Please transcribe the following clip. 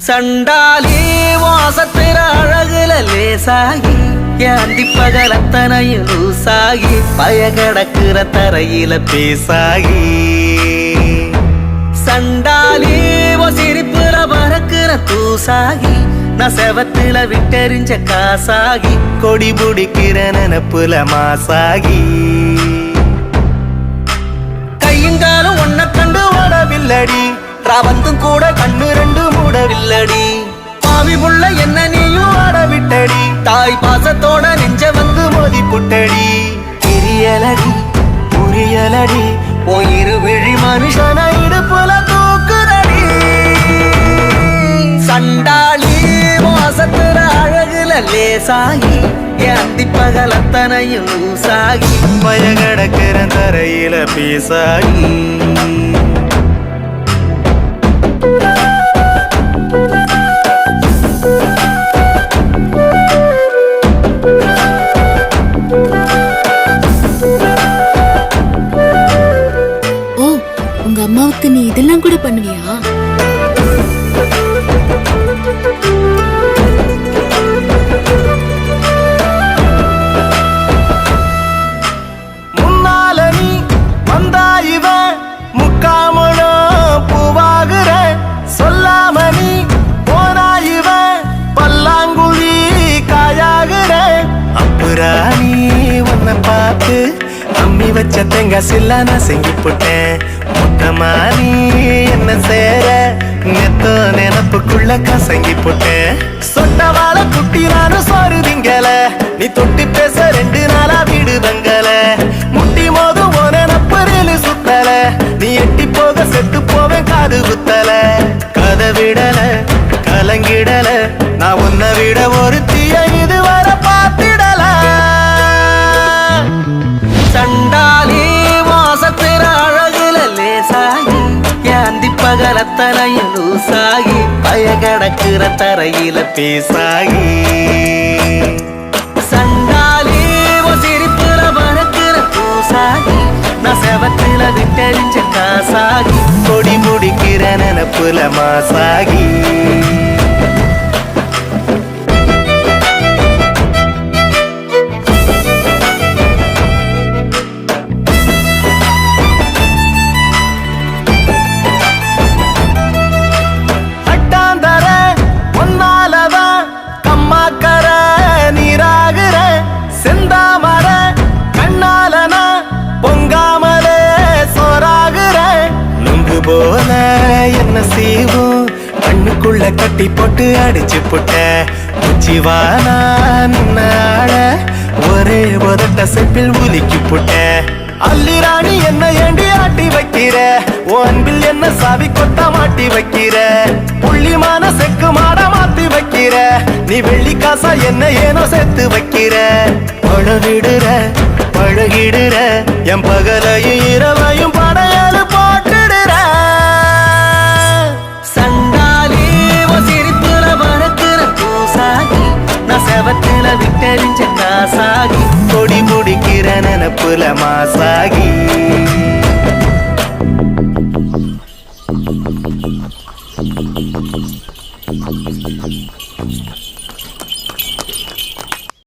சண்டாலி வாசத்திர அழகுல லேசாகி ஏந்தி பகலத்தனையும் லூசாகி பயகடக்குற தரையில பேசாகி சண்டாலி சிரிப்புல பறக்குற தூசாகி நான் செவத்துல விட்டெறிஞ்ச காசாகி கொடி பிடிக்கிற நினப்புல மாசாகி கையுங்காலும் ஒன்ன கண்டு ஓடவில்லடி ராவந்தும் கூட கண்ணு ரெண்டு மூடவில்லடி பாவி புள்ள என்ன நீயும் ஆடவிட்டடி தாய் பாசத்தோட நெஞ்ச வந்து மோதி புட்டடி தெரியலடி புரியலடி போயிரு விழி மனுஷன இடுப்புல தூக்குதடி சண்டாளி மோசத்துற அழகுல லேசாகி ஏந்தி பகலத்தனையும் லூசாகி பயகடக்கிற தரையில பேசாகி அம்மாவுக்கு நீ இதெல்லாம் கூட பண்ணுவியா? முன்னால நீ வந்தா இவன் முக்காமனோ பூவாகுற சொல்லாம நீ போனா இவன் பல்லாங்குழி காயாகுற அப்புறா நீ உன்னை பார்த்து அம்மி வச்ச தேங்காய் சில்லா நான் செங்கி போட்டேன் மொத்தமா நீ என்ன சேர நெத்தோ நினப்புக்குள்ள கசங்கி போட்டேன் சொட்டவாள குட்டி நானும் சோறு திங்கல நீ தொட்டி பேச 2 நாளா வீடு தங்கல முட்டி மோதும் ஓ நினப்பரில் சுத்தல நீ எட்டி போக செத்து போவேன் காது குத்தல கதை விடல கலங்கிடல நான் உன்னை விட ஒரு தீய இதுவரை பார்த்திடல சண்டாலி வாசத்திர அழகுல லேசாகி ஏந்தி பகலத்தனையும் லூசாகி பயகடக்குற தரையில பேசாகி சண்டாலி சிரிப்புல பறக்குற பூசாகி நான் செவத்துல விட்டெறிஞ்ச காசாகி கொடி முடிக்கிற நினப்புல மாசாகி போல என்ன செய்வோம் கண்ணுக்குள்ள கட்டி போட்டு அடிச்சு புட்ட உச்சிவானா நின்னாட ஒரே உதட்ட செப்பில் உலுக்கி புட்ட அல்லிராணி என்ன ஏண்டி ஆட்டி வைக்கிற ஓ அன்பில் என்ன சாவி கொத்த மாட்டி வைக்கிற புள்ளிமான செக்கு மாட மாத்தி வைக்கிற நீ வெள்ளி காசா என்ன ஏனோ சேர்த்து வைக்கிற பழகிடுற பழகிடுற என் பகலையும் இரவையும் படையாளு போட்டுடுற சண்டாலி சிரிப்புல பறக்குற பூசாகி நான் செவத்துல விட்டெறிஞ்ச காசாகி கொடி முடிக்கிற நினப்புல மாசாகி